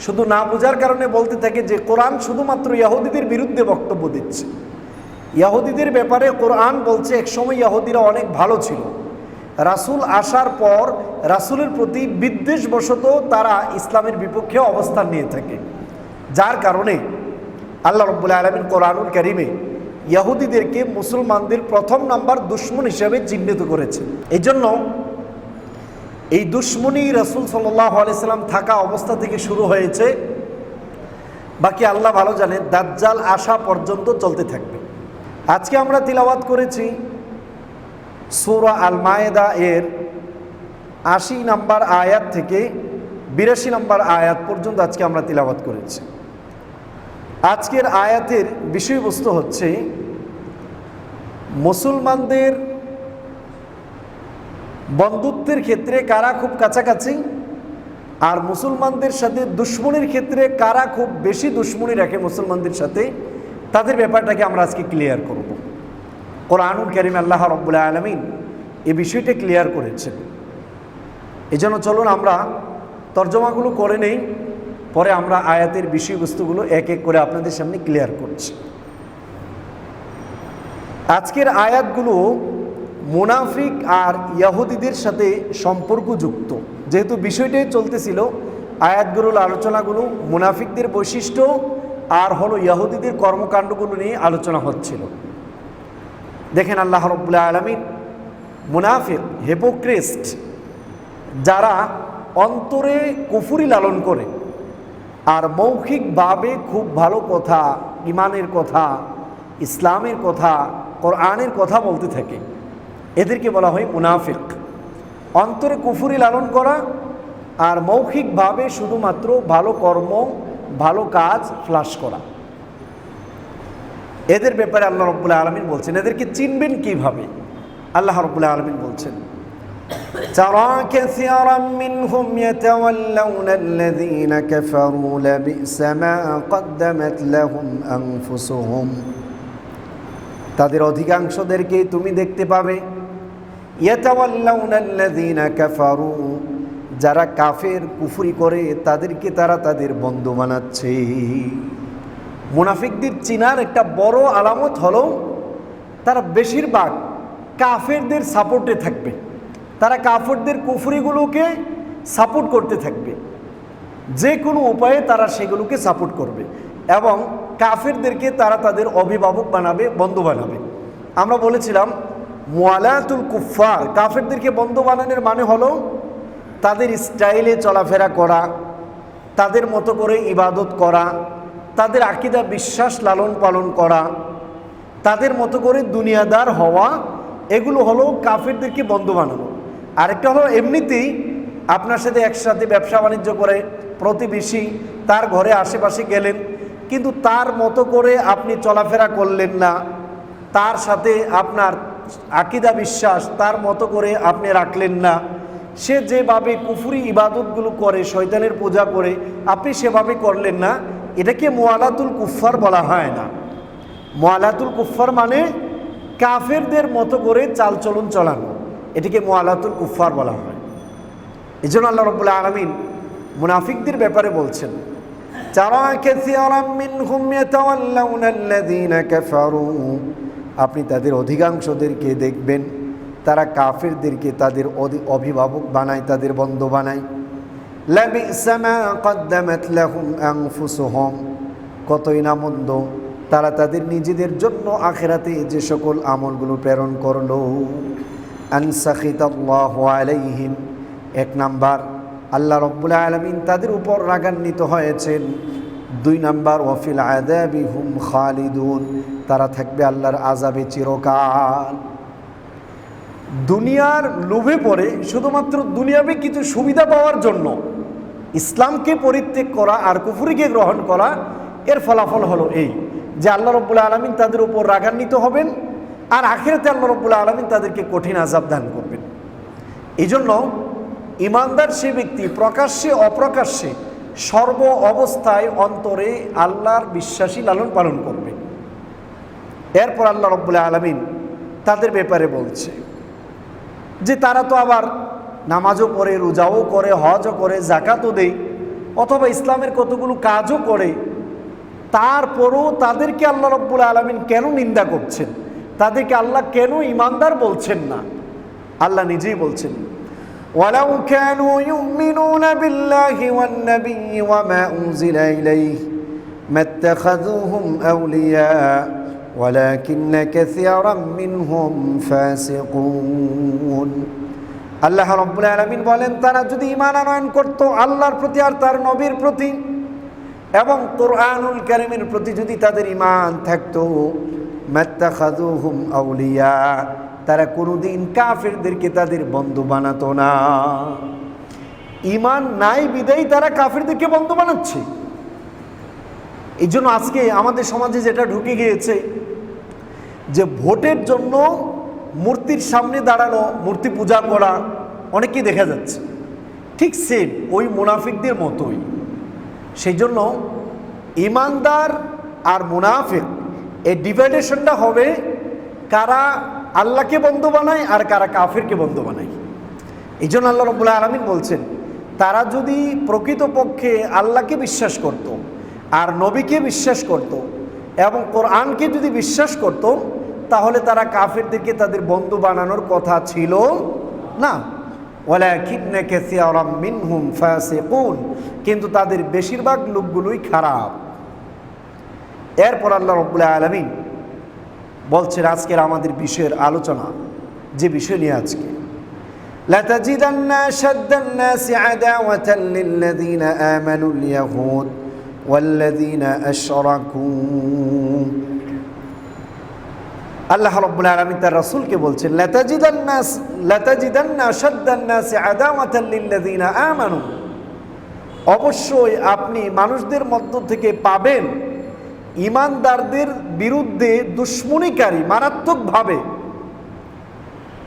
শুধু না বোঝার কারণে বলতে থাকে যে কোরআন শুধুমাত্র ইহুদিদের বিরুদ্ধে বক্তব্য দিচ্ছে। ইহুদিদের ব্যাপারে কোরআন বলছে একসময় ইহুদিরা অনেক ভালো ছিল, রাসূল আসার পর রাসূলের প্রতি বিদ্বেষবশত তারা ইসলামের বিপক্ষে অবস্থান নিয়ে থাকে, যার কারণে আল্লাহ রাব্বুল আলামিন কোরআনুল কারীমে ইহুদিদেরকে মুসলমানদের প্রথম নাম্বার দুশমন হিসেবে চিহ্নিত করেছে। এই জন্য এই দুশমনি রাসূল সাল্লাল্লাহু আলাইহি সাল্লাম থাকা অবস্থা থেকে শুরু হয়েছে, বাকি আল্লাহ ভালো জানেন দাজ্জাল আসা পর্যন্ত চলতে থাকবে। আজকে আমরা তিলাওয়াত করেছি সূরা আল মায়েদা এর ৮০ নম্বর আয়াত থেকে ৮২ নম্বর আয়াত পর্যন্ত আজকে আমরা তিলাওয়াত করেছি। আজকের আয়াতের বিষয়বস্তু হচ্ছে মুসলমানদের বন্ধুত্বের ক্ষেত্রে কারা খুব কাছাকাছি, আর মুসলমানদের সাথে দুশমনির ক্ষেত্রে কারা খুব বেশি দুশমনি রাখে মুসলমানদের সাথে, তাদের ব্যাপারটাকে আমরা আজকে ক্লিয়ার করব। কোরআনুল কারীমে আল্লাহ রাব্বুল আলামিন এই বিষয়টা ক্লিয়ার করেছেন। এই জন্য চলুন আমরা তর্জমাগুলো করে নেই, পরে আমরা আয়াতের বিষয়বস্তুগুলো এক এক করে আপনাদের সামনে ক্লিয়ার করছি। আজকের আয়াতগুলো মুনাফিক আর ইহুদিদের সাথে সম্পর্কযুক্ত, যেহেতু বিষয়টাই চলতেছিল, আয়াতগুলোর আলোচনাগুলো মুনাফিকদের বৈশিষ্ট্য আর হলো ইহুদিদের কর্মকাণ্ডগুলো নিয়ে আলোচনা হচ্ছিল। দেখেন আল্লাহ রাব্বুল আলামিন মুনাফিক, হিপোক্রিস্ট, যারা অন্তরে কুফরি লালন করে আর মৌখিকভাবে খুব ভালো কথা, ইমানের কথা, ইসলামের কথা, কোরআনের কথা বলতে থাকে, এদেরকে বলা হয় মুনাফিক। অন্তরে কুফরি লালন করা আর মৌখিকভাবে শুধুমাত্র ভালো কর্ম, ভালো কাজ ফ্লাশ করা, এদের ব্যাপারে আল্লাহ রাব্বুল আলামিন বলছেন এদেরকে চিনবেন কিভাবে। আল্লাহ রাব্বুল আলামিন বলছেন তারা কাসীরাম মিনহুম ইয়াতাওয়াল্লাউনা আল্লাযীনা কাফারু লাবিসা মা কদ্দামাত লাহুম আনফুসুহুম, তাদের অধিকাংশদেরকে তুমি দেখতে পাবে ইয়াতাওয়াল্লাউনা আল্লাযীনা কাফারু, যারা কাফের কুফরি করে তাদেরকে তারা তাদের বন্ধু বানাচ্ছে। মুনাফিকদের চিনার একটা বড় আলামত হলো তারা বেশিরভাগ কাফেরদের সাপোর্টে থাকবে, তারা কাফেরদের কুফরিগুলোকে সাপোর্ট করতে থাকবে, যে কোনো উপায়ে তারা সেগুলোকে সাপোর্ট করবে এবং কাফেরদেরকে তারা তাদের অভিভাবক বানাবে, বন্ধু বানাবে। আমরা বলেছিলাম মুআলাতুল কুফফার, কাফেরদেরকে বন্ধু বানানোর মানে হলো তাদের স্টাইলে চলাফেরা করা, তাদের মতো করে ইবাদত করা, তাদের আকীদা বিশ্বাস লালন পালন করা, তাদের মতো করে দুনিয়াদার হওয়া, এগুলো হলো কাফেরদেরকে বন্ধু বানানো। আরেকটা হলো এমনিতেই আপনার সাথে একসাথে ব্যবসা বাণিজ্য করে, প্রতিবেশী তার ঘরে আশেপাশে গেলেন, কিন্তু তার মতো করে আপনি চলাফেরা করলেন না, তার সাথে আপনার আকীদা বিশ্বাস তার মতো করে আপনি রাখলেন না, সে যেভাবে কুফরি ইবাদতগুলো করে, শয়তানের পূজা করে, আপনি সেভাবে করলেন না, এটাকে মুআলাতুল কুফফার বলা হয় না। মুআলাতুল কুফফার মানে কাফেরদের মতো করে চালচলন চালানো, এটাকে মুআলাতুল কুফফার বলা হয়। এই জন্য আল্লাহ রাব্বুল আলামিন মুনাফিকদের ব্যাপারে বলছেন তারা কাসীরাম মিনহুম ইয়াতাওয়াল্লাউনা আল্লাযীনা কাফারু, আপনি তাদের অধিকাংশদেরকে দেখবেন তারা কাফেরদেরকে তাদের অভিভাবক বানায়, তাদের বন্ধু বানায়। লাবিসা মা কদ্দামাত লাহুম আনফুসুহুম, কতই না মন্দ তারা তাদের নিজেদের জন্য আখিরাতে যে সকল আমলগুলো প্রেরণ করলো। আনসাখিতাল্লাহু আলাইহিম, এক নাম্বার আল্লাহ রাব্বুল আলামিন তাদের উপর রাগান্বিত হয়েছেন। 2 নাম্বার ওয়াফিল আযাবি হুম খালিদুন, তারা থাকবে আল্লাহর আযাবে চিরকাল। দুনিয়ার লোভে পড়ে শুধুমাত্র দুনিয়াবে কিছু সুবিধা পাওয়ার জন্য ইসলামকে পরিত্যাগ করা আর কুফরিকে গ্রহণ করা, এর ফলাফল হলো এই যে আল্লাহ রাব্বুল আলামিন তাদের উপর রাগান্বিত হবেন আর আখিরাতে আল্লাহ রাব্বুল আলামিন তাদেরকে কঠিন আযাব দান করবেন। এই জন্য ইমানদার সে ব্যক্তি প্রকাশ্যে অপ্রকাশ্যে সর্ব অবস্থায় অন্তরে আল্লাহর বিশ্বাসী লালন পালন করবে। এরপর আল্লাহ রাব্বুল আলামিন তাদের ব্যাপারে বলছে যে তারা তো আবার নামাজও পড়ে, রোজাও করে, হজও করে, যাকাতও দেয়, অথবা ইসলামের কতগুলো কাজও করে, তারপরও তাদেরকে আল্লাহ রাব্বুল আলামিন কেন নিন্দা করছেন? তাদেরকে আল্লাহ কেন ঈমানদার বলছেন না? আল্লাহ নিজেই বলছেন, ওয়ালাউ কানু ইউমিনুনা বিল্লাহি ওয়ান নাবিয়্যি ওয়া মা উনজিলা ইলাইহি মাত্তাখাযুহুম আউলিয়া ওয়ালাকিন্না কাসীরাম মিনহুম ফাসিকুন। আল্লাহ রাব্বুল আলামিন বলেন, তারা যদি ঈমান আনয়ন করত আল্লাহর প্রতি আর তার নবীর প্রতি এবং কুরআনুল কারীমের প্রতি যদি তাদের ঈমান থাকতো, মাত্তাখাযুহুম আউলিয়া, তারা কোনোদিন কাফেরদেরকে তাদের বন্ধু বানাতো না। ঈমান নাই বিদায়ী তারা কাফেরদেরকে বন্ধু বানাচ্ছে। এই জন্য আজকে আমাদের সমাজে যেটা ঢুকে গিয়েছে যে ভোটের জন্য মূর্তির সামনে দাঁড়ানো, মূর্তি পূজা করা অনেকেই দেখা যাচ্ছে, ঠিক সেম ওই মুনাফিকদের মতোই। সেই জন্য ঈমানদার আর মুনাফিক এই ডিভাইডেশনটা হবে কারা আল্লাহকে বন্ধু বানায় আর কারা কাফেরকে বন্ধু বানায়। এই জন্য আল্লাহ রাব্বুল আলামিন বলছেন, তারা যদি প্রকৃতপক্ষে আল্লাহকে বিশ্বাস করত আর নবীকে বিশ্বাস করত এবং কোরআনকে যদি বিশ্বাস করত, তাহলে তারা কাফেরদেরকে তাদের বন্ধু বানানোর কথা ছিল না। ওয়ালাকিন্না কাসীরাম মিনহুম ফাসিকুন, কিন্তু তাদের বেশিরভাগ লোকগুলোই খারাপ। এরপর আল্লাহ রাব্বুল আলামিন বলছেন আজকের আমাদের বিষয়ের আলোচনা, যে বিষয় নিয়ে আজকে, লাতাজিদান্না আশাদ্দান নাসি আদাওয়াতান লিল্লাযীনা আমানুল ইয়াহুদ ওয়াল্লাযীনা আশরাকু। আল্লাহ রাব্বুল আলামিন তার রাসূলকে বলছেন, লাতাজিদান্না আশাদ্দান নাসি আদাওয়াতান লিল্লাযীনা আমানু, অবশ্যই আপনি মানুষদের মধ্য থেকে পাবেন ঈমানদারদের বিরুদ্ধে দুশমনীকারী মারাত্মকভাবে।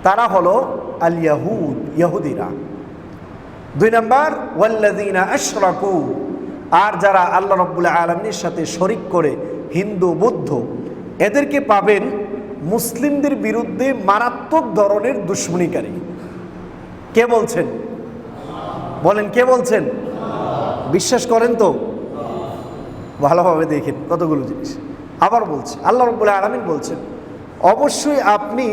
তারা হলো আল ইয়াহুদ, ইহুদিরা। 2 নম্বর ওয়াল্লাযীনা আশরাকু, আর যারা আল্লাহ রাব্বুল আলামিনের সাথে শরীক করে, হিন্দু বৌদ্ধ, এদেরকে পাবেন মুসলিমদের বিরুদ্ধে মারাত্মক ধরনের দুশমনীকারী। কে বলছেন? বলেন, কে বলছেন? বিশ্বাস করেন তো? ভালোভাবে দেখেন কতগুলো জিনিস। আবার বলছে আল্লাহ রাব্বুল আলামিন বলছেন, অবশ্যই আপনি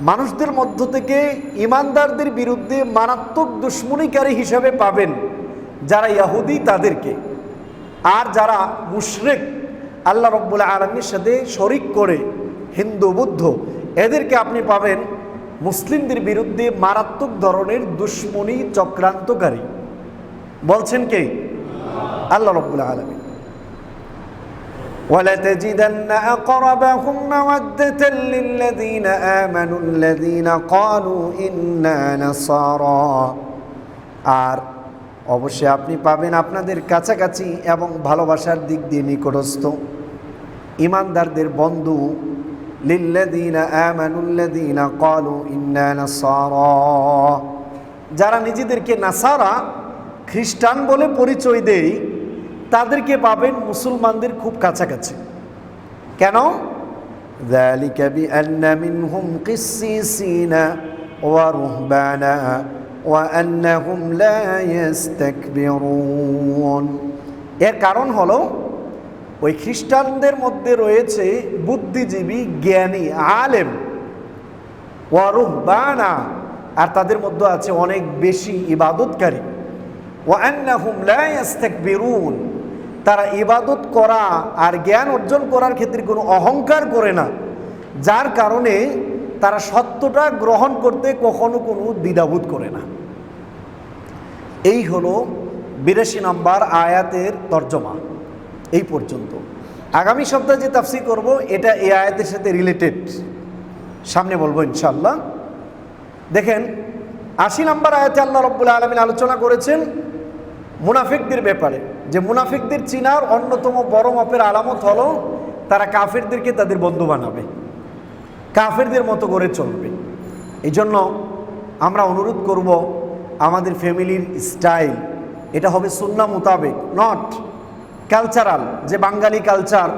মানুষদের মধ্য থেকে ঈমানদারদের বিরুদ্ধে মারাত্মক দুশমনীকারী হিসাবে পাবেন যারা ইহুদি তাদেরকে, আর যারা মুশরিক আল্লাহ রাব্বুল আলামিনের সাথে শরীক করে, হিন্দু বৌদ্ধ, এদেরকে আপনি পাবেন মুসলিমদের বিরুদ্ধে মারাত্মক ধরনের দুশমনী চক্রান্তকারী। বলছেন কে? আল্লাহ রাব্বুল আলামিন। وَلَتَجِدَنَّ أَقْرَبَهُمْ مَوَدَّةً لِلَّذِينَ آمَنُوا الَّذِينَ قَالُوا إِنَّا نَصَارَى, আর অবশ্যই আপনি পাবেন আপনাদের কাছাকাছি এবং ভালোবাসার দিক দিয়ে নিকটস্থ ঈমানদারদের বন্ধু, লিল্লাযীনা আমানুল্লাযীনা ক্বালু ইন্না নাসারা, যারা নিজেদেরকে নাসারা, খ্রিস্টান বলে পরিচয় দেয়, তাদেরকে পাবেন মুসলমানদের খুব কাছাকাছি। কেন? যালিকা বিআন্না মিনহুম কিসসিসিনা ওয়া রুহবানা ওয়া আন্নাহুম লা ইস্তাকবিরুন। এর কারণ হলো ওই খ্রিস্টানদের মধ্যে রয়েছে বুদ্ধিজীবী, জ্ঞানী, আলেম, ওয়া রুহবানা, আর তাদের মধ্যে আছে অনেক বেশি ইবাদতকারী। ওয়া আন্নাহুম লা ইস্তাকবিরুন, তারা ইবাদত করা আর জ্ঞান অর্জন করার ক্ষেত্রে কোনো অহংকার করে না, যার কারণে তারা সত্যটা গ্রহণ করতে কখনো কোনো দ্বিধাবোধ করে না। এই হলো 82 নম্বর আয়াতের তর্জমা। এই পর্যন্ত। আগামী সপ্তাহে যে তাফসীর করব এটা এই আয়াতের সাথে রিলেটেড, সামনে বলবো ইনশাআল্লাহ। দেখেন 80 নম্বর আয়াতে আল্লাহ রাব্বুল আলামিন আলোচনা করেছেন মুনাফিকদের ব্যাপারে, যে মুনাফিকদের চিনার অন্যতম বড় মাপের আলামত হলো তারা কাফেরদেরকে তাদের বন্ধু বানাবে, কাফেরদের মতো করে চলবে। এই জন্য আমরা অনুরোধ করব আমাদের ফ্যামিলির স্টাইল এটা হবে সুন্নাহ মোতাবেক, নট কালচারাল, যে Bangali culture,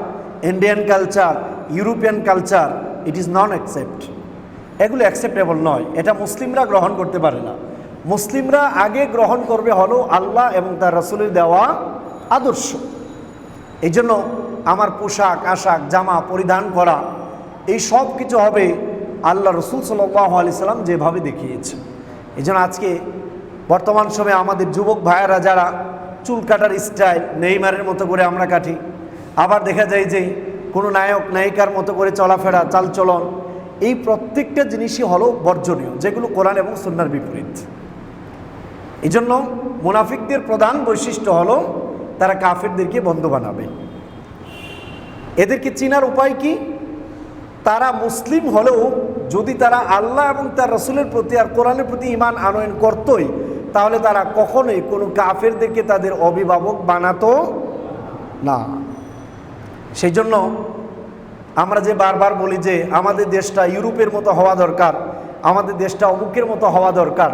Indian culture, European culture, it is non accept. এগুলো অ্যাকসেপ্টেবল নয়, এটা মুসলিমরা গ্রহণ করতে পারে না। মুসলিমরা আগে গ্রহণ করবে হলো আল্লাহ এবং তার রাসূলের দেওয়া আদর্শ। এই জন্য আমার পোশাক আশাক জামা পরিধান করা এই সব কিছু হবে আল্লাহ রসুল সাল্লাল্লাহু আলাইহি সাল্লাম যেভাবে দেখিয়েছে। এই জন্য আজকে বর্তমান সময়ে আমাদের যুবক ভাইয়েরা যারা চুল কাটার স্টাইল নেইমারের মতো করে আমরা কাটি, আবার দেখা যায় যে কোনো নায়ক নায়িকার মতো করে চলাফেরা চালচলন, এই প্রত্যেকটা জিনিসই হলো বর্জনীয়, যেগুলো কোরআন এবং সুন্নাহর বিপরীত। এই জন্য মুনাফিকদের প্রধান বৈশিষ্ট্য হলো তারা কাফেরদেরকে বন্ধু বানাবে। এদেরকে চিনার উপায় কি? তারা মুসলিম হলেও যদি তারা আল্লাহ এবং তার রাসূলের প্রতি আর কোরআনের প্রতি ঈমান আনয়ন করতই, তাহলে তারা কখনোই কোনো কাফেরদেরকে তাদের অভিভাবক বানাতো না। সেই জন্য আমরা যে বারবার বলি যে আমাদের দেশটা ইউরোপের মতো হওয়া দরকার, আমাদের দেশটা অমুকের মতো হওয়া দরকার,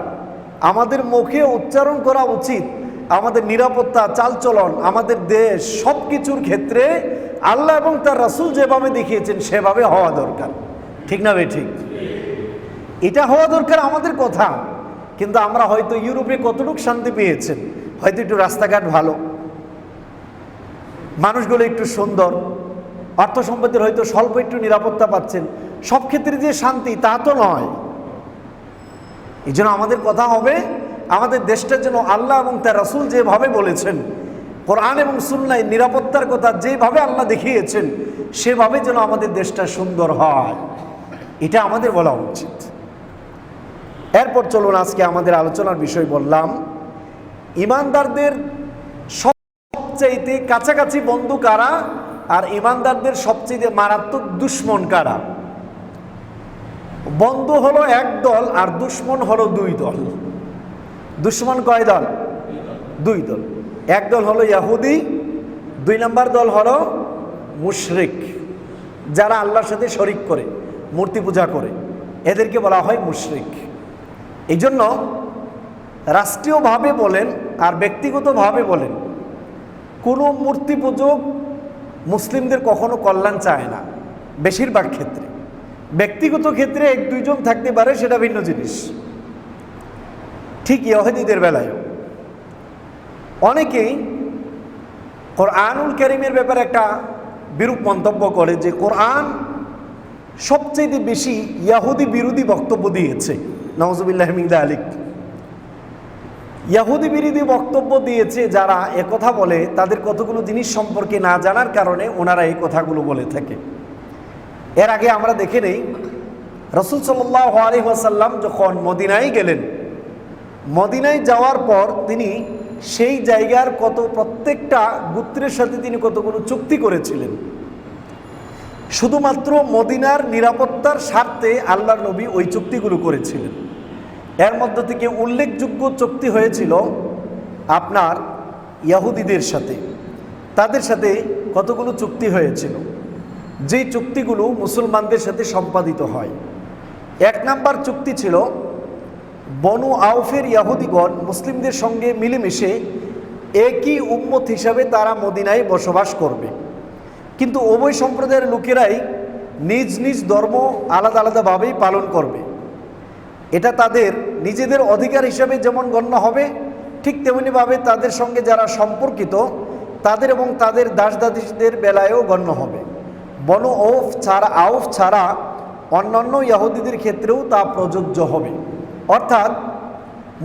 আমাদের মুখে উচ্চারণ করা উচিত আমাদের নিরাপত্তা চালচলন, আমাদের দেশ সব কিছুর ক্ষেত্রে আল্লাহ এবং তার রাসূল যেভাবে দেখিয়েছেন সেভাবে হওয়া দরকার। ঠিক না ভাই? ঠিক, এটা হওয়া দরকার আমাদের কথা। কিন্তু আমরা হয়তো ইউরোপে কতটুকু শান্তি পেয়েছেন, হয়তো একটু রাস্তাঘাট ভালো, মানুষগুলো একটু সুন্দর, অর্থ সম্পত্তির হয়তো স্বল্প একটু নিরাপত্তা পাচ্ছেন, সব ক্ষেত্রে যে শান্তি তা তো নয়। এই জন্য আমাদের কথা হবে আমাদের দেশটার জন্য আল্লাহ এবং তার রাসূল যেভাবে বলেছেন, কোরআন এবং সুন্নাহয় নিরাপত্তার কথা যেভাবে আল্লাহ দেখিয়েছেন, সেভাবে যেন আমাদের দেশটা সুন্দর হয়, এটা আমাদের বলা উচিত। এরপর চলুন আজকে আমাদের আলোচনার বিষয় বললাম, ঈমানদারদের সবচাইতে কাছাকাছি বন্ধু কারা আর ঈমানদারদের সবচেয়ে মারাত্মক দুশমন কারা? বন্ধু হলো এক দল আর দুশমন হলো দুই দল। দুশমন কয় দল? দুই দল। এক দল হলো ইহুদি, দুই নম্বর দল হলো মুশরিক, যারা আল্লাহর সাথে শরিক করে, মূর্তি পূজা করে, এদেরকে বলা হয় মুশরিক। এই জন্য রাষ্ট্রীয়ভাবে বলেন আর ব্যক্তিগতভাবে বলেন, কোনো মূর্তি পূজক মুসলিমদের কখনো কল্যাণ চায় না। বেশিরভাগ ক্ষেত্রে, ব্যক্তিগত ক্ষেত্রে এক দুইজন থাকতে পারে, সেটা ভিন্ন জিনিস। ঠিক ইহুদিদের বেলায়ও অনেকেই কোরআনুল কারীমের ব্যাপারে একটা বিরূপ মন্তব্য করে যে কোরআন সবচেয়ে বেশি ইহুদি বিরোধী বক্তব্য দিয়েছে। নাউজুবিল্লাহি মিন যালিক। ইহুদি বিরোধী বক্তব্য দিয়েছে যারা একথা বলে, তাদের কতগুলো জিনিস সম্পর্কে না জানার কারণে ওনারা এই কথাগুলো বলে থাকে। এর আগে আমরা দেখে নেই, রাসূল সাল্লাল্লাহু আলাইহি ওয়াসাল্লাম যখন মদিনায় গেলেন, মদিনায় যাওয়ার পর তিনি সেই জায়গার প্রত্যেকটা গোত্রের সাথে তিনি কতগুলো চুক্তি করেছিলেন। শুধুমাত্র মদিনার নিরাপত্তার স্বার্থে আল্লাহর নবী ওই চুক্তিগুলো করেছিলেন। এর মধ্য থেকে উল্লেখযোগ্য চুক্তি হয়েছিল আপনার ইহুদিদের সাথে। তাদের সাথে কতগুলো চুক্তি হয়েছিল, যেই চুক্তিগুলো মুসলমানদের সাথে সম্পাদিত হয়। এক নাম্বার চুক্তি ছিল, বনু আউফের ইহুদিগণ মুসলিমদের সঙ্গে মিলেমিশে একই উম্মত হিসাবে তারা মদিনায় বসবাস করবে, কিন্তু উভয় সম্প্রদায়ের লোকেরাই নিজ নিজ ধর্ম আলাদা আলাদাভাবেই পালন করবে। এটা তাদের নিজেদের অধিকার হিসাবে যেমন গণ্য হবে, ঠিক তেমনিভাবে তাদের সঙ্গে যারা সম্পর্কিত তাদের এবং তাদের দাস দাসীদের বেলায়ও গণ্য হবে। বনু আউফ ছাড়া অন্যান্য ইহুদিদের ক্ষেত্রেও তা প্রযোজ্য হবে। অর্থাৎ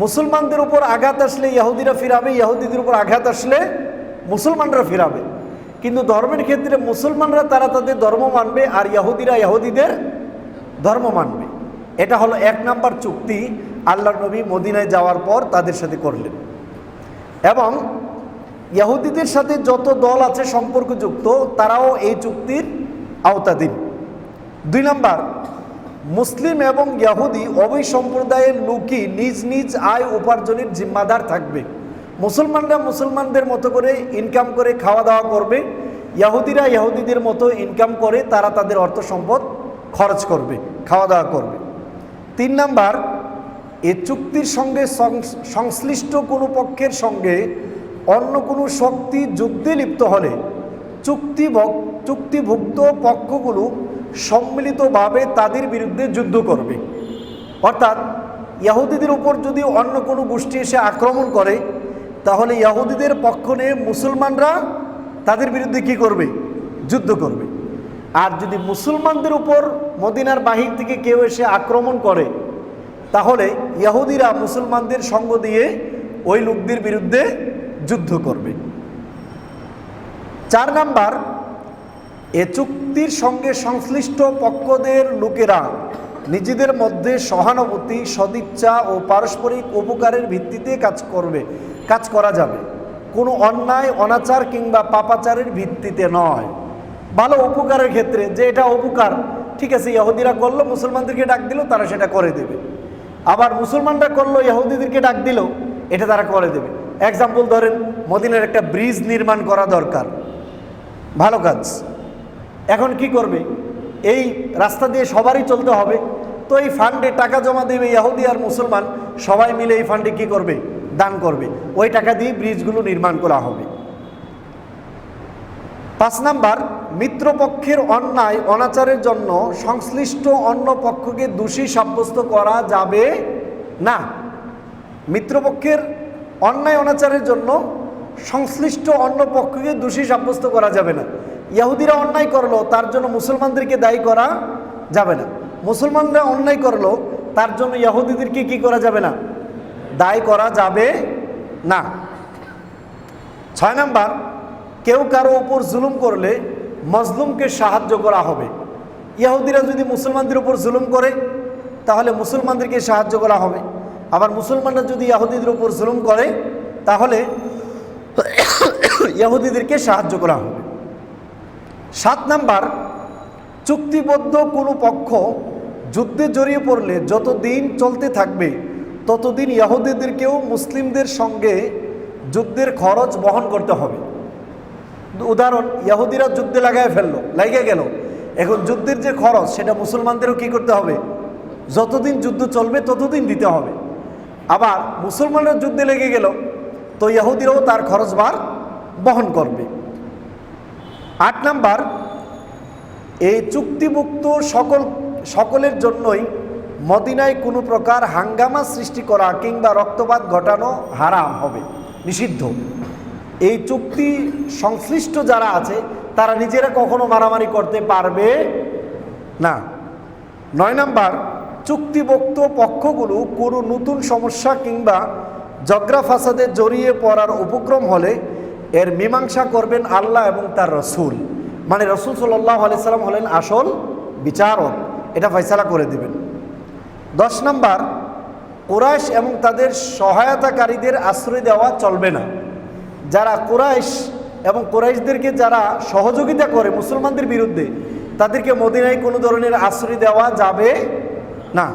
মুসলমানদের উপর আঘাত আসলে ইহুদিরা ফিরাবে, ইহুদিদের উপর আঘাত আসলে মুসলমানরা ফিরাবে। কিন্তু ধর্মের ক্ষেত্রে মুসলমানরা তারা তাদের ধর্ম মানবে আর ইহুদিরা ইহুদিদের ধর্ম মানবে। এটা হলো এক নাম্বার চুক্তি আল্লাহর নবী মদিনায় যাওয়ার পর তাদের সাথে করলেন। এবং ইহুদিদের সাথে যত দল আছে সম্পর্কযুক্ত, তারাও এই চুক্তির আওতাধীন। দুই নাম্বার, মুসলিম এবং ইহুদি উভয় সম্প্রদায়ের লোকই নিজ নিজ আয় উপার্জনের জিম্মাদার থাকবে। মুসলমানরা মুসলমানদের মতো করে ইনকাম করে খাওয়া দাওয়া করবে, ইহুদিরা ইহুদিদের মতো ইনকাম করে তারা তাদের অর্থ সম্পদ খরচ করবে, খাওয়া দাওয়া করবে। তিন নাম্বার, এই চুক্তির সঙ্গে সংশ্লিষ্ট কোনো পক্ষের সঙ্গে অন্য কোনো শক্তি যুদ্ধে লিপ্ত হলে চুক্তিভুক্ত পক্ষগুলো সম্মিলিতভাবে তাদের বিরুদ্ধে যুদ্ধ করবে। অর্থাৎ ইহুদিদের উপর যদি অন্য কোনো গোষ্ঠী এসে আক্রমণ করে, তাহলে ইহুদিদের পক্ষ নিয়ে মুসলমানরা তাদের বিরুদ্ধে কি করবে? যুদ্ধ করবে। আর যদি মুসলমানদের উপর মদিনার বাহির থেকে কেউ এসে আক্রমণ করে, তাহলে ইহুদিরা মুসলমানদের সঙ্গ দিয়ে ওই লোকদের বিরুদ্ধে যুদ্ধ করবে। 4 নাম্বার, এ চুক্তির সঙ্গে সংশ্লিষ্ট পক্ষদের লোকেরা নিজেদের মধ্যে সহানুভূতি, সদিচ্ছা ও পারস্পরিক উপকারের ভিত্তিতে কাজ করা যাবে, কোনো অন্যায়, অনাচার কিংবা পাপাচারের ভিত্তিতে নয়। ভালো উপকারের ক্ষেত্রে যে এটা উপকার, ঠিক আছে, ইহুদিরা করলো, মুসলমানদেরকে ডাক দিল, তারা সেটা করে দেবে। আবার মুসলমানরা করলো, ইহুদিদেরকে ডাক দিল, এটা তারা করে দেবে। এক্সাম্পল ধরেন, মদিনার একটা ব্রিজ নির্মাণ করা দরকার, ভালো কাজ। এখন কি করবে? এই রাস্তা দিয়ে সবারই চলতে হবে, তো এই ফান্ডে টাকা জমা দেবে ইহুদি আর মুসলমান, সবাই মিলে এই ফান্ডে কি করবে? দান করবে। ওই টাকা দিয়ে ব্রিজগুলো নির্মাণ করা হবে। 5 নাম্বার, মিত্রপক্ষের অন্যায় অনাচারের জন্য সংশ্লিষ্ট অন্য পক্ষকে দোষী সাব্যস্ত করা যাবে না। মিত্রপক্ষের অন্যায় অনাচারের জন্য সংশ্লিষ্ট অন্য পক্ষকে দোষী সাব্যস্ত করা যাবে না। ইহুদিরা অন্যায় করলো, তার জন্য মুসলমানদেরকে দায়ী করা যাবে না। মুসলমানরা অন্যায় করলো, তার জন্য ইহুদিদেরকে কি করা যাবে না? দায়ী করা যাবে না। 6 নাম্বার, কেউ কারো উপর জুলুম করলে মজলুমকে সাহায্য করা হবে। ইহুদিরা যদি মুসলমানদের উপর জুলুম করে, তাহলে মুসলমানদেরকে সাহায্য করা হবে। আবার মুসলমানরা যদি ইহুদিদের উপর জুলুম করে, তাহলে ইহুদিদেরকে সাহায্য করা হবে। 7 নাম্বার, চুক্তিবদ্ধ কোনো পক্ষ যুদ্ধে জড়িয়ে পড়লে যতদিন চলতে থাকবে ততদিন ইহুদিদেরকেও মুসলিমদের সঙ্গে যুদ্ধের খরচ বহন করতে হবে। উদাহরণ, ইহুদিরা যুদ্ধে লাগিয়ে গেল, এখন যুদ্ধের যে খরচ সেটা মুসলমানদেরও কি করতে হবে? যতদিন যুদ্ধ চলবে ততদিন দিতে হবে। আবার মুসলমানরা যুদ্ধে লেগে গেল, তো ইহুদিরাও তার খরচভার বহন করবে। 8 নাম্বার, এই চুক্তিভুক্ত সকলের জন্যই মদিনায় কোনো প্রকার হাঙ্গামা সৃষ্টি করা কিংবা রক্তপাত ঘটানো হারাম হবে, নিষিদ্ধ। এই চুক্তি সংশ্লিষ্ট যারা আছে তারা নিজেরা কখনো মারামারি করতে পারবে না। 9 নাম্বার, চুক্তিভুক্ত পক্ষগুলো কোনো নতুন সমস্যা কিংবা ঝগড়া ফাসাদে জড়িয়ে পড়ার উপক্রম হলে এর মীমাংসা করবেন আল্লাহ এবং তার রসুল। মানে রসুল সাল্লাল্লাহু আলাইহি সাল্লাম হলেন আসল বিচারক, এটা ফয়সালা করে দেবেন। 10 নাম্বার, কুরাইশ এবং তাদের সহায়তাকারীদের আশ্রয় দেওয়া চলবে না। যারা কুরাইশ এবং কুরাইশদেরকে যারা সহযোগিতা করে মুসলমানদের বিরুদ্ধে, তাদেরকে মদিনায় কোনো ধরনের আশ্রয় দেওয়া যাবে না।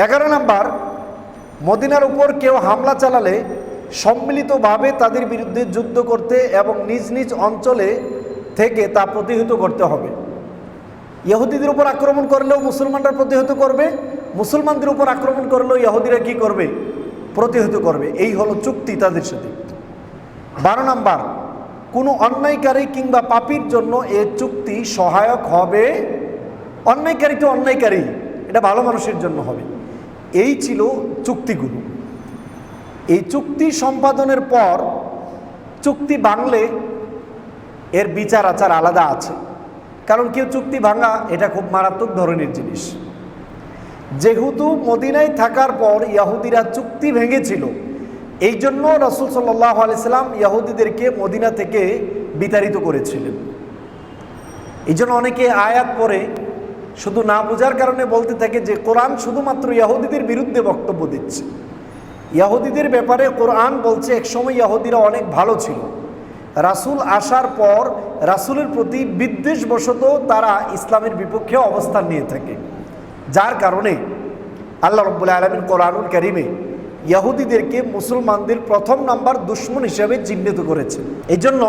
11 নাম্বার, মদিনার উপর কেউ হামলা চালালে সম্মিলিতভাবে তাদের বিরুদ্ধে যুদ্ধ করতে এবং নিজ নিজ অঞ্চলে থেকে তা প্রতিহত করতে হবে। ইহুদিদের উপর আক্রমণ করলেও মুসলমানরা প্রতিহত করবে, মুসলমানদের উপর আক্রমণ করলেও ইহুদিরা কি করবে? প্রতিহত করবে। এই হলো চুক্তি তাদের সাথে। 12 নাম্বার, কোনো অন্যায়কারী কিংবা পাপীর জন্য এ চুক্তি সহায়ক হবে। অন্যায়কারী তো অন্যায়কারী, এটা ভালো মানুষের জন্য হবে। এই ছিল চুক্তিগুলো। এই চুক্তি সম্পাদনের পর চুক্তি ভাঙলে এর বিচার আচার আলাদা আছে, কারণ কেউ চুক্তি ভাঙা এটা খুব মারাত্মক ধরনের জিনিস। যেহেতু মদিনায় থাকার পর ইহুদিরা চুক্তি ভেঙেছিল, এই জন্য রাসূল সাল্লাল্লাহু আলাইহি সাল্লাম ইহুদিদেরকে মদিনা থেকে বিতাড়িত করেছিলেন। এই জন্য অনেকে আয়াত পড়ে শুধু না বোঝার কারণে বলতে থাকে যে কোরআন শুধুমাত্র ইহুদিদের বিরুদ্ধে বক্তব্য দিচ্ছে। ইহুদিদের ব্যাপারে কোরআন বলছে একসময় ইহুদিরা অনেক ভালো ছিল, রাসূল আসার পর রাসূলের প্রতি বিদ্বেষবশত তারা ইসলামের বিপক্ষে অবস্থান নিয়ে থাকে, যার কারণে আল্লাহ রাব্বুল আলামিন কোরআনুল কারীমে ইহুদিদেরকে মুসলমানদের প্রথম নাম্বার দুশমন হিসেবে চিহ্নিত করেছে। এই জন্য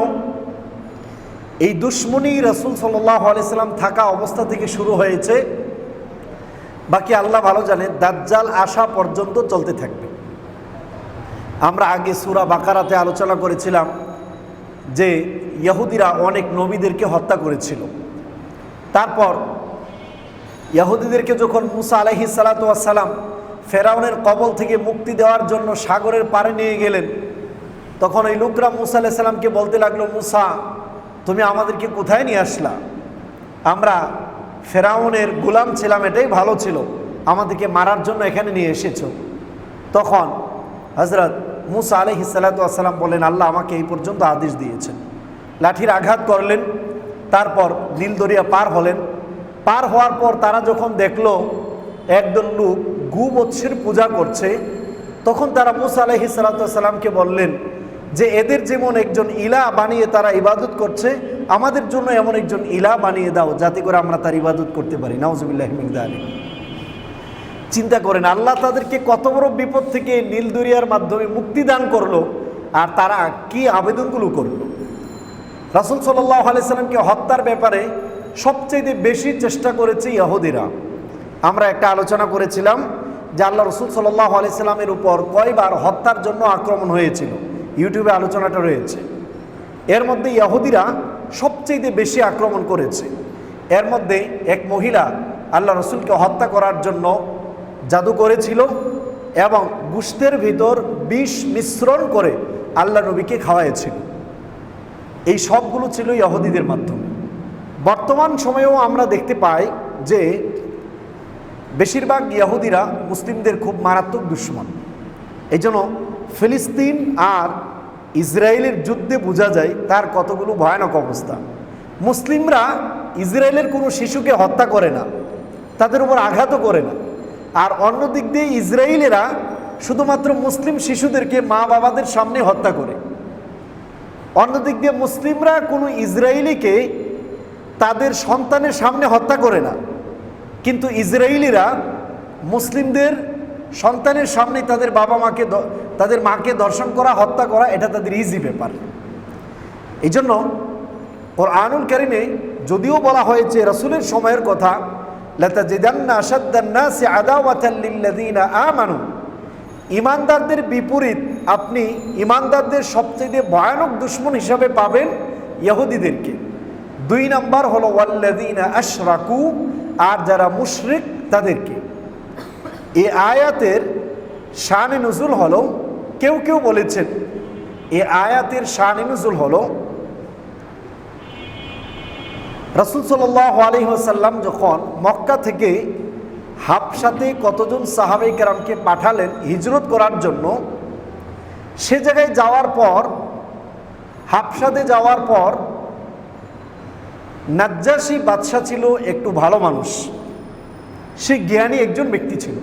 এই দুশমনী রাসূল সাল্লাল্লাহু আলাইহি সাল্লাম থাকা অবস্থা থেকে শুরু হয়েছে, বাকি আল্লাহ ভালো জানে দাজ্জাল আসা পর্যন্ত চলতে থাকবে। আমরা আগে সূরা বাকারাতে আলোচনা করেছিলাম যে ইহুদিরা অনেক নবীদেরকে হত্যা করেছিল। তারপর ইহুদিদেরকে যখন মুসা আলাইহিস সালাতু ওয়াস সালাম ফেরাউনের কবল থেকে মুক্তি দেওয়ার জন্য সাগরের পাড়ে নিয়ে গেলেন, তখন ওই লোকরা মুসা আলাইহিস সালামকে বলতে লাগলো, মুসা তুমি আমাদেরকে কোথায় নিয়ে আসলা? আমরা ফেরাউনের গোলাম ছিলাম, এটাই ভালো ছিল, আমাদেরকে মারার জন্য এখানে নিয়ে এসেছো। তখন হযরত মুসা আলাইহিস সালাতু ওয়াস সালাম বলেন, আল্লাহ আমাকে এই পর্যন্ত আদেশ দিয়েছেন। লাঠির আঘাত করলেন, তারপর নীল দরিয়া পার হলেন। পার হওয়ার পর তারা যখন দেখলো একদল লোক গু-বৎসের পূজা করছে, তখন তারা মুসা আলাইহিস সালাতু ওয়াস সালামকে বললেন যে এদের যেমন একজন ইলাহ বানিয়ে তারা ইবাদত করছে, আমাদের জন্য এমন একজন ইলাহ বানিয়ে দাও যাতে করে আমরা তার ইবাদত করতে পারি। নাউজুবিল্লাহি মিন যালিক। চিন্তা করেন, আল্লাহ তাদেরকে কত বড় বিপদ থেকে নীল দরিয়ার মাধ্যমে মুক্তি দান করলো, আর তারা কি আবেদনগুলো করলো। রাসূল সাল্লাল্লাহু আলাইহি সাল্লামকে হত্যার ব্যাপারে সবচেয়ে বেশি চেষ্টা করেছে ইহুদিরা। আমরা একটা আলোচনা করেছিলাম যে আল্লাহ রাসূল সাল্লাল্লাহু আলাইহি সাল্লামের উপর কয়বার হত্যার জন্য আক্রমণ হয়েছিল, ইউটিউবে আলোচনাটা রয়েছে। এর মধ্যে ইহুদিরা সবচেয়ে বেশি আক্রমণ করেছে। এর মধ্যে এক মহিলা আল্লাহ রাসূলকে হত্যা করার জন্য জাদু করেছিল এবং গোশতের ভিতর বিষ মিশ্রণ করে আল্লাহ নবীকে খাওয়াইছিল। এই সবগুলো ছিল ইহুদিদের মাধ্যমে। বর্তমান সময়েও আমরা দেখতে পাই যে বেশিরভাগ ইহুদিরা মুসলিমদের খুব মারাত্মক দুশমন। এই জন্য ফিলিস্তিন আর ইসরায়েলের যুদ্ধে বোঝা যায় তার কতগুলো ভয়ানক অবস্থা। মুসলিমরা ইসরায়েলের কোনো শিশুকে হত্যা করে না, তাদের উপর আঘাতও করে না, আর অন্য দিক দিয়ে ইসরায়েলেরা শুধুমাত্র মুসলিম শিশুদেরকে মা বাবাদের সামনে হত্যা করে। অন্যদিক দিয়ে মুসলিমরা কোনো ইসরায়েলিকে তাদের সন্তানের সামনে হত্যা করে না, কিন্তু ইসরায়েলিরা মুসলিমদের সন্তানের সামনে তাদের বাবা মাকে তাদের মাকে দর্শন করা, হত্যা করা, এটা তাদের ইজি ব্যাপার। এই জন্য কুরআনুল কারীমে যদিও বলা হয়েছে রাসূলের সময়ের কথা, লাতাজিদান্না আশাদ্দান নাসি আদাওয়াতাল লিল্লাযিনা আমানু, ইমানদারদের বিপরীত আপনি ইমানদারদের সবচেয়ে ভয়ানক দুশমন হিসাবে পাবেন ইহুদিদেরকে। 2 নাম্বার হলো ওয়াল্লাযিনা আশরাকু, আর যারা মুশরিক তাদেরকে। এই আয়াতের শানে নুজুল হলো, কেউ কেউ বলেছেন এই আয়াতের শানে নুজুল হলো রাসূল সাল্লাল্লাহু আলাইহি ওয়াসাল্লাম যখন মক্কা থেকে হাবশাতে কতজন সাহাবায়ে কেরামকে পাঠালেন হিজরত করার জন্য, সে জায়গায় যাওয়ার পর, হাবশাতে যাওয়ার পর নাজ্জাশী বাদশা ছিল একটু ভালো মানুষ, সে জ্ঞানী একজন ব্যক্তি ছিল।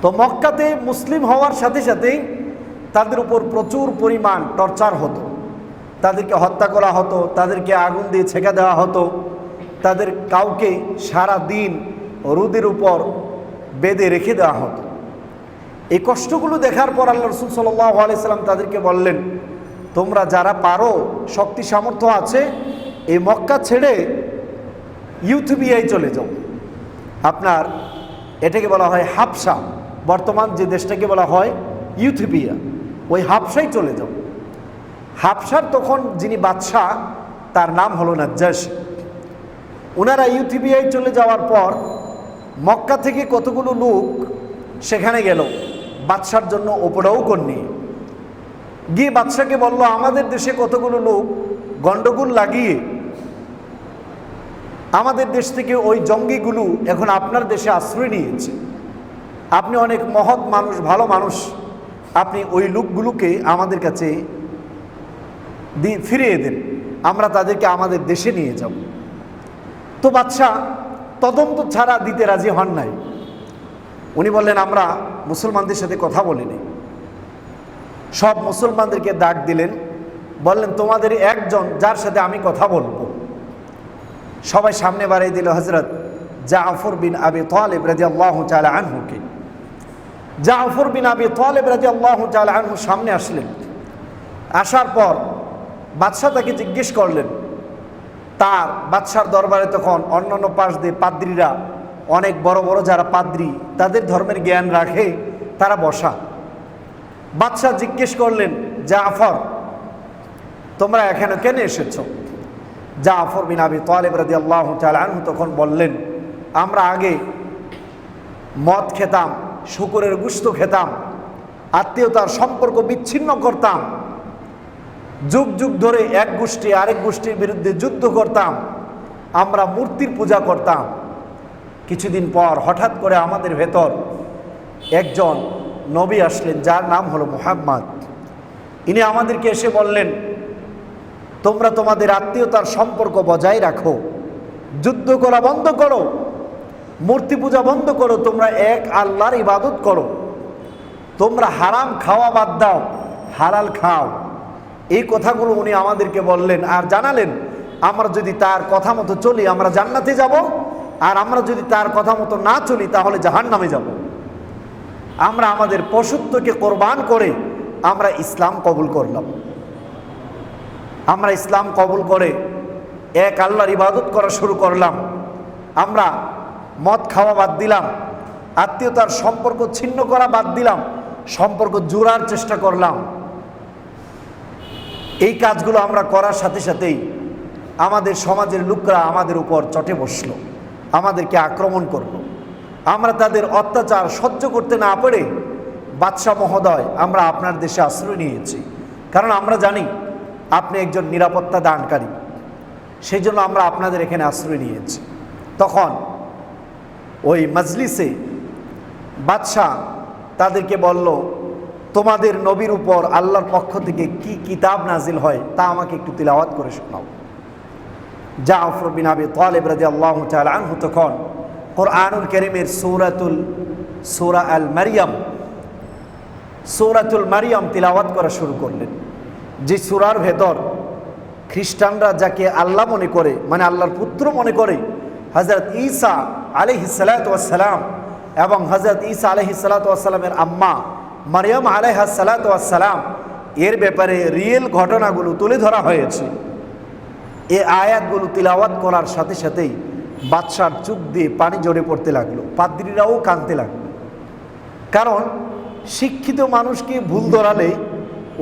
তো মক্কাতে মুসলিম হওয়ার সাথে সাথেই তাদের উপর প্রচুর পরিমাণ টর্চার হতো, তাদেরকে হত্যা করা হতো, তাদেরকে আগুন দিয়ে ছেঁকা দেওয়া হতো, তাদের কাউকে সারা দিন রোদের উপর বেঁধে রেখে দেওয়া হতো। এই কষ্টগুলো দেখার পর আল্লাহ রাসূল সাল্লাল্লাহু আলাইহি সাল্লাম তাদেরকে বললেন, তোমরা যারা পারো, শক্তি সামর্থ্য আছে, এই মক্কা ছেড়ে ইথিওপিয়ায় চলে যাও। আপনার এটাকে বলা হয় হাবশা, বর্তমান যে দেশটাকে বলা হয় ইথিওপিয়া, ওই হাবশায় চলে যাও। হাবশার তখন যিনি বাদশাহ তার নাম হলো নাজ্জাশী। ওনারা ইথিওপিয়ায় চলে যাওয়ার পর মক্কা থেকে কতগুলো লোক সেখানে গেল বাদশার জন্য উপঢৌকন নিয়ে। গিয়ে বাদশাকে বলল, আমাদের দেশে কতগুলো লোক গন্ডগোল লাগিয়ে আমাদের দেশ থেকে ওই জঙ্গিগুলো এখন আপনার দেশে আশ্রয় নিয়েছে, আপনি অনেক মহৎ মানুষ, ভালো মানুষ, আপনি ওই লোকগুলোকে আমাদের কাছে ফিরিয়ে দেন, আমরা তাদেরকে আমাদের দেশে নিয়ে যাব। তো বাদশাহ তদন্ত ছাড়া দিতে রাজি হন নাই। উনি বললেন, আমরা মুসলমানদের সাথে কথা বলিনি। সব মুসলমানদেরকে ডাক দিলেন, বললেন তোমাদের একজন যার সাথে আমি কথা বলবো। সবাই সামনে বাড়িয়ে দিল হযরত জাফর বিন আবি তালিব রাদিয়াল্লাহু তাআলা আনহুকে। জাফর বিন আবি তালিব রাদিয়াল্লাহু তাআলা আনহু সামনে আসলেন। আসার পর বাদশাহ তাকে জিজ্ঞেস করলেন, তার বাদশার দরবারে তখন অন্যান্য পাশ দিয়ে পাদ্রীরা, অনেক বড় বড় যারা পাদ্রী, তাদের ধর্মের জ্ঞান রাখে, তারা বসা। বাদশাহ জিজ্ঞেস করলেন, জাফর তোমরা এখানে কেন এসেছো? জাফর বিন আবি তালিব রাদিয়াল্লাহু তাআলা আনহু তখন বললেন, আমরা আগে মদ খেতাম, শূকরের গোশত খেতাম, আত্মীয়তার সম্পর্ক বিচ্ছিন্ন করতাম, যুগ যুগ ধরে এক গোষ্ঠী আরেক গোষ্ঠীর বিরুদ্ধে যুদ্ধ করতাম, আমরা মূর্তির পূজা করতাম। কিছুদিন পর হঠাৎ করে আমাদের ভেতর একজন নবী আসলেন, যার নাম হলো মুহাম্মদ। ইনি আমাদেরকে এসে বললেন, তোমরা তোমাদের আত্মীয়তার সম্পর্ক বজায় রাখো, যুদ্ধ করা বন্ধ করো, মূর্তি পূজা বন্ধ করো, তোমরা এক আল্লাহর ইবাদত করো, তোমরা হারাম খাওয়া বাদ দাও, হালাল খাও। এই কথাগুলো উনি আমাদেরকে বললেন আর জানালেন, আমরা যদি তার কথা মতো চলি আমরা জান্নাতে যাব, আর আমরা যদি তার কথা মতো না চলি তাহলে জাহান্নামে যাব। আমরা আমাদের পশুত্বকে কোরবান করে আমরা ইসলাম কবুল করলাম। আমরা ইসলাম কবুল করে এক আল্লাহর ইবাদত করা শুরু করলাম। আমরা মদ খাওয়া বাদ দিলাম, আত্মীয়তার সম্পর্ক ছিন্ন করা বাদ দিলাম, সম্পর্ক জোড়ার চেষ্টা করলাম। এই কাজগুলো আমরা করার সাথে সাথেই আমাদের সমাজের লোকরা আমাদের উপর চটে বসলো, আমাদেরকে আক্রমণ করলো। আমরা তাদের অত্যাচার সহ্য করতে না পেরে বাদশাহ মহোদয়, আমরা আপনার দেশে আশ্রয় নিয়েছি, কারণ আমরা জানি আপনি একজন নিরাপত্তা দানকারী, সেই জন্য আমরা আপনাদের এখানে আশ্রয় নিয়েছি। তখন ওই মজলিসে বাদশাহ তাদেরকে বলল, তোমাদের নবীর উপর আল্লাহর পক্ষ থেকে কি কিতাব নাজিল হয় তা আমাকে একটু তিলাওয়াত করে শোনাও। জাফর বিন আবি তালিব রাদিয়াল্লাহু তাআলা আনহু তখন কোরআনুল কারীমের সূরা আল মারিয়াম তিলাওয়াত করা শুরু করলেন, যে সূরার ভেতর খ্রিস্টানরা যাকে আল্লাহ মনে করে, মানে আল্লাহর পুত্র মনে করে, হযরত ঈসা আলাইহিস সালাতু ওয়াস সালাম এবং হযরত ঈসা আলাইহিস সালাতু ওয়াস সালামের আম্মা মারিয়াম আলাইহাস সালাতু ওয়াস সালাম, এর ব্যাপারে রিয়েল ঘটনাগুলো তুলে ধরা হয়েছে। এই আয়াতগুলো তিলাওয়াত করার সাথে সাথেই বাদশার চোখ দিয়ে পানি ঝরে পড়তে লাগলো, পাদ্রীরাও কাঁদতে লাগলো। কারণ শিক্ষিত মানুষকে ভুল ধরালে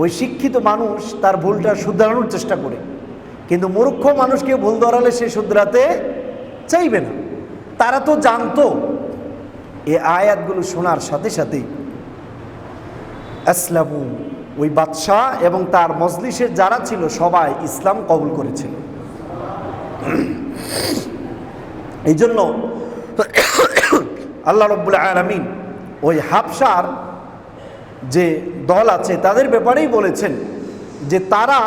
ওই শিক্ষিত মানুষ তার ভুলটা শুধরানোর চেষ্টা করে, কিন্তু মূর্খ মানুষকে ভুল ধরালে সে শুধরাতে চাইবে না। তারা তো জানতো। এই আয়াতগুলো শোনার সাথে সাথেই আসলামু, ওই বাদশাহ এবং তার মজলিসের যারা ছিল সবাই ইসলাম কবুল করেছিল। এই জন্য আল্লাহ রাব্বুল আলামিন ওই হাবশার যে দল আছে তাদের ব্যাপারেই বলেছেন যে তারা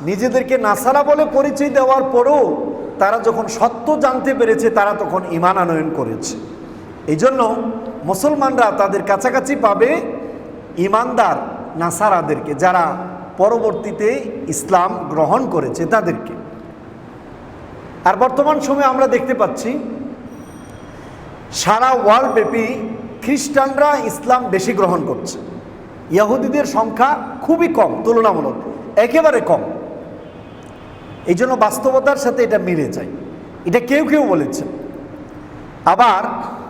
নিজেদেরকে নাসারা বলে পরিচয় দেওয়ার পরেও তারা যখন সত্য জানতে পেরেছে তারা তখন ঈমান আনয়ন করেছে। এই জন্য মুসলমানরা তাদের কাছাকাছি পাবে ঈমানদার নাসারাদেরকে, যারা পরবর্তীতে ইসলাম গ্রহণ করেছে তাদেরকে। আর বর্তমান সময়ে আমরা দেখতে পাচ্ছি সারা ওয়ার্ল্ড ব্যাপী খ্রিস্টানরা ইসলাম বেশি গ্রহণ করছে, ইহুদিদের সংখ্যা খুবই কম, তুলনামূলক একেবারে কম। এই জন্য বাস্তবতার সাথে এটা মিলে যায়। এটা কেউ কেউ বলেছেন, আবার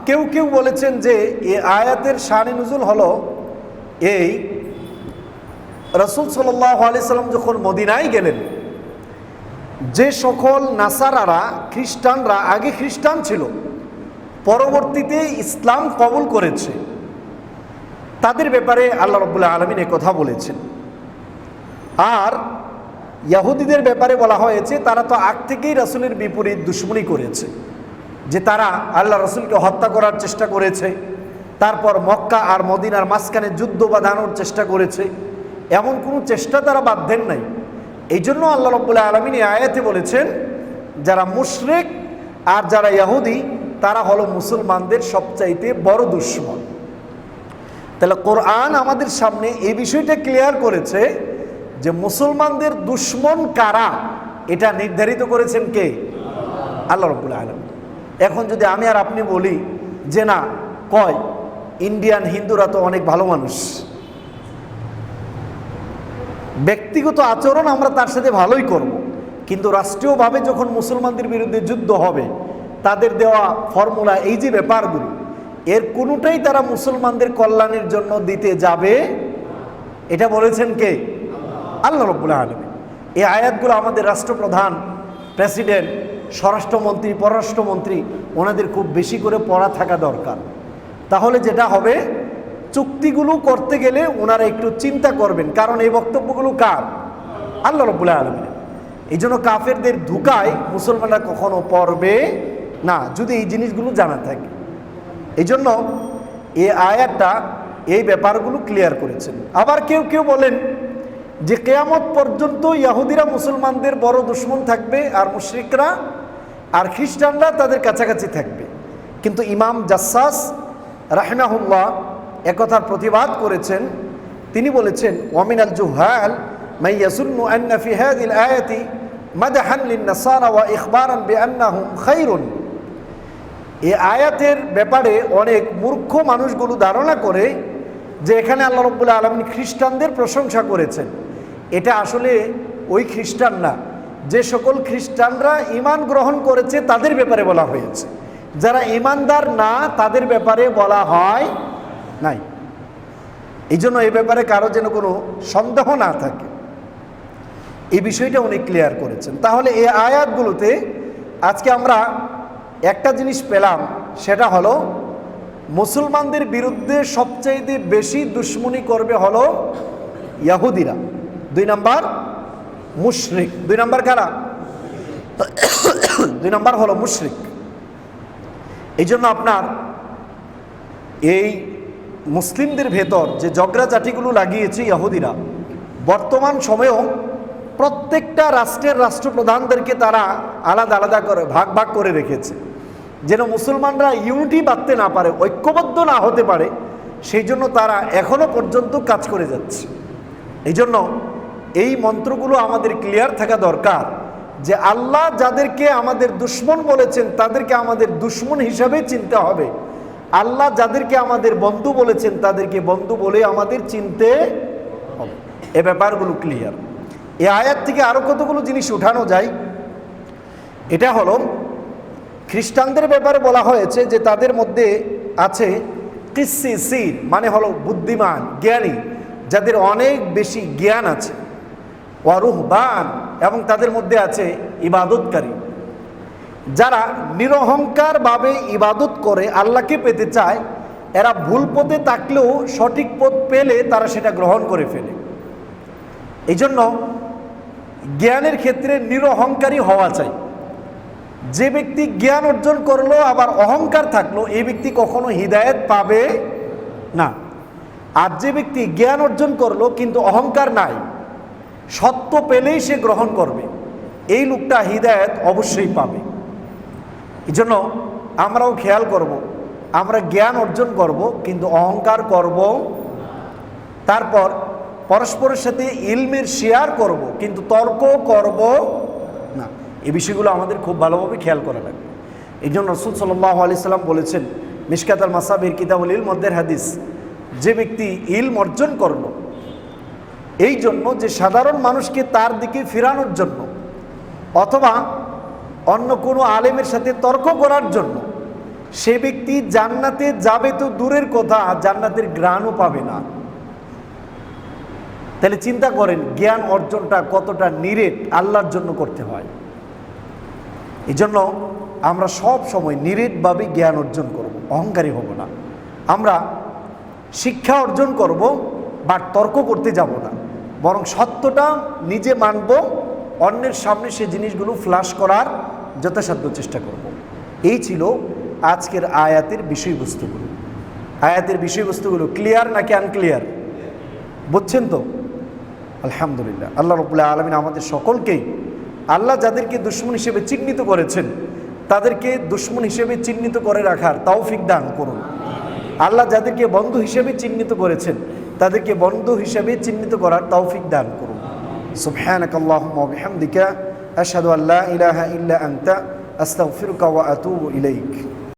কেউ কেউ বলেছেন যে এই আয়াতের শানে নুজুল হলো এই রাসূল সাল্লাল্লাহু আলাইহি সাল্লাম যখন মদিনায় গেলেন, যে সকল নাসারারা খ্রিস্টানরা আগে খ্রিস্টান ছিল পরবর্তীতে ইসলাম কবুল করেছে তাদের ব্যাপারে আল্লাহ রাব্বুল আলামিন এই কথা বলেছেন। আর ইহুদিদের ব্যাপারে বলা হয়েছে তারা তো আগ থেকেই রাসূলের বিপরীত দুশমনী করেছে, যে তারা আল্লাহ রাসূলকে হত্যা করার চেষ্টা করেছে, তারপর মক্কা আর মদিনার মাঝখানে যুদ্ধ বাঁধানোর চেষ্টা করেছে, এমন কোনো চেষ্টা তারা বাদ দেন নাই। এই জন্য আল্লাহ রাব্বুল আলামিন এই আয়াতে বলেছেন যারা মুশরিক আর যারা ইহুদি তারা হলো মুসলমানদের সবচাইতে বড় দুশমন। তাহলে কোরআন আমাদের সামনে এই বিষয়টা ক্লিয়ার করেছে যে মুসলমানদের দুশমন কারা এটা নির্ধারিত করেছেন কে? আল্লাহ রাব্বুল আলামিন। এখন যদি আমি আর আপনি বলি যে না, কয় ইন্ডিয়ান হিন্দুরা তো অনেক ভালো মানুষ, ব্যক্তিগত আচরণ আমরা তার সাথে ভালোই করব, কিন্তু রাষ্ট্রীয়ভাবে যখন মুসলমানদের বিরুদ্ধে যুদ্ধ হবে তাদের দেওয়া ফর্মুলা, এই যে ব্যাপারগুলো, এর কোনোটাই তারা মুসলমানদের কল্যাণের জন্য দিতে যাবে, এটা বলেছেন কে? আল্লাহ রাব্বুল আলামিন। এই আয়াতগুলো আমাদের রাষ্ট্রপ্রধান, প্রেসিডেন্ট, স্বরাষ্ট্রমন্ত্রী, পররাষ্ট্রমন্ত্রী ওনাদের খুব বেশি করে পড়া থাকা দরকার। তাহলে যেটা হবে, চুক্তিগুলো করতে গেলে ওনারা একটু চিন্তা করবেন, কারণ এই বক্তব্যগুলো কার? আল্লাহ রাব্বুল আলামিন। এই জন্য কাফেরদের ধোঁকায় মুসলমানরা কখনো পড়বে না, যদি এই জিনিসগুলো জানা থাকে। এই জন্য এই আয়াতটা এই ব্যাপারগুলো ক্লিয়ার করেছেন। আবার কেউ কেউ বলেন যে কিয়ামত পর্যন্ত ইহুদিরা মুসলমানদের বড় দুশমন থাকবে, আর মুশরিকরা আর খ্রিস্টানরা তাদের কাছাকাছি থাকবে। কিন্তু ইমাম জাসসাস রাহিমাহুল্লাহ একথার প্রতিবাদ করেছেন। তিনি বলেছেন, ওয়ামিনাল জুহাল মান ইয়াজুন্নু আন্না ফি হাযিহিল আয়াতি মাদহান লিন-নাসারা ওয়া ইখবারান বিআন্নাহুম খায়রুন। এই আয়াতের ব্যাপারে অনেক মূর্খ মানুষগুলো ধারণা করে যে এখানে আল্লাহ রাব্বুল আলামিন খ্রিস্টানদের প্রশংসা করেছেন। এটা আসলে ওই খ্রিস্টান না, যে সকল খ্রিস্টানরা ঈমান গ্রহণ করেছে তাদের ব্যাপারে বলা হয়েছে। যারা ঈমানদার না তাদের ব্যাপারে বলা হয় নাই। এই জন্য এই ব্যাপারে কারো যেন কোনো সন্দেহ না থাকে, এই বিষয়টা উনি ক্লিয়ার করেছেন। তাহলে এই আয়াতগুলোতে আজকে আমরা একটা জিনিস পেলাম, সেটা হলো মুসলমানদের বিরুদ্ধে সবচাইতে বেশি দুশমনি করবে হলো ইহুদিরা। 2 নাম্বার মুশরিক। 2 নাম্বার কারা? 2 নাম্বার হলো মুশরিক। এই জন্য আপনার এই মুসলিমদের ভেতর যে ঝগড়াঝাটিগুলো লাগিয়েছে ইহুদিরা, বর্তমান সময়েও প্রত্যেকটা রাষ্ট্রের রাষ্ট্রপ্রধানদেরকে তারা আলাদা আলাদা করে ভাগ ভাগ করে রেখেছে, যেন মুসলমানরা ইউনিটি বাঁধতে না পারে, ঐক্যবদ্ধ না হতে পারে। সেই জন্য তারা এখনো পর্যন্ত কাজ করে যাচ্ছে। এই জন্য এই মন্ত্রগুলো আমাদের ক্লিয়ার থাকা দরকার যে আল্লাহ যাদেরকে আমাদের দুশমন বলেছেন তাদেরকে আমাদের দুশমন হিসাবে চিনতে হবে। আল্লাহ যাদেরকে আমাদের বন্ধু বলেছেন তাদেরকে বন্ধু বলে আমাদের চিনতে হবে। এ ব্যাপারগুলো ক্লিয়ার। এই আয়াত থেকে আরও কতগুলো জিনিস উঠানো যায়। এটা হলো, খ্রিস্টানদের ব্যাপারে বলা হয়েছে যে তাদের মধ্যে আছে কিসসিসিন, মানে হলো বুদ্ধিমান, জ্ঞানী, যাদের অনেক বেশি জ্ঞান আছে। ওয়া রুহবান, এবং তাদের মধ্যে আছে ইবাদতকারী, যারা নিরহংকারভাবে ইবাদত করে আল্লাহকে পেতে চায়। এরা ভুল পথে থাকলেও সঠিক পথ পেলে তারা সেটা গ্রহণ করে ফেলে। এই জন্য জ্ঞানের ক্ষেত্রে নিরহংকারী হওয়া চাই। যে ব্যক্তি জ্ঞান অর্জন করলো আবার অহংকার থাকলো, এই ব্যক্তি কখনো হিদায়েত পাবে না। আর যে ব্যক্তি জ্ঞান অর্জন করলো কিন্তু অহংকার নাই, সত্য পেলেই সে গ্রহণ করবে, এই লোকটা হিদায়েত অবশ্যই পাবে। এই জন্য আমরাও খেয়াল করব, আমরা জ্ঞান অর্জন করব কিন্তু অহংকার করব। তারপর পরস্পরের সাথে ইলমের শেয়ার করব কিন্তু তর্ক করব না। এই বিষয়গুলো আমাদের খুব ভালোভাবে খেয়াল করা লাগবে। এই জন্য রাসূল সাল্লাল্লাহু আলাইহি সাল্লাম বলেছেন, মিশকাত আল মাসাবির কিতাবুল ইলম মধ্যের হাদিস, যে ব্যক্তি ইলম অর্জন করলো এই জন্য যে সাধারণ মানুষকে তার দিকে ফেরানোর জন্য অথবা অন্য কোনো আলেমের সাথে তর্ক করার জন্য, সে ব্যক্তি জান্নাতে যাবে তো দূরের কথা, জান্নাতের ঘ্রাণও পাবে না। তাহলে চিন্তা করেন জ্ঞান অর্জনটা কতটা নিরেট আল্লাহর জন্য করতে হয়। এই জন্য আমরা সব সময় নিরেটভাবে জ্ঞান অর্জন করব, অহংকারী হব না। আমরা শিক্ষা অর্জন করব বাট তর্ক করতে যাব না, বরং সত্যটা নিজে মানব, অন্যের সামনে সে জিনিসগুলো ফ্ল্যাশ করার যথাসাধ্য চেষ্টা করব। এই ছিল আজকের আয়াতের বিষয়বস্তুগুলো। আয়াতের বিষয়বস্তুগুলো ক্লিয়ার নাকি আনক্লিয়ার? বুঝছেন তো? আলহামদুলিল্লাহ। আল্লাহ রাব্বুল আলামিন আমাদের সকলকেই, আল্লাহ যাদেরকে দুশমন হিসেবে চিহ্নিত করেছেন তাদেরকে দুশমন হিসেবে চিহ্নিত করে রাখার তৌফিক দান করুন। আল্লাহ যাদেরকে বন্ধু হিসেবে চিহ্নিত করেছেন তাদেরকে বন্ধু হিসেবে চিহ্নিত করার তৌফিক দান করুন। সুবহানাকাল্লাহুম্মা ওয়া বিহামদিকা আশহাদু আল্লা ইলাহা ইল্লা আনতা আস্তাগফিরুকা ওয়া আতুবু ইলাইক।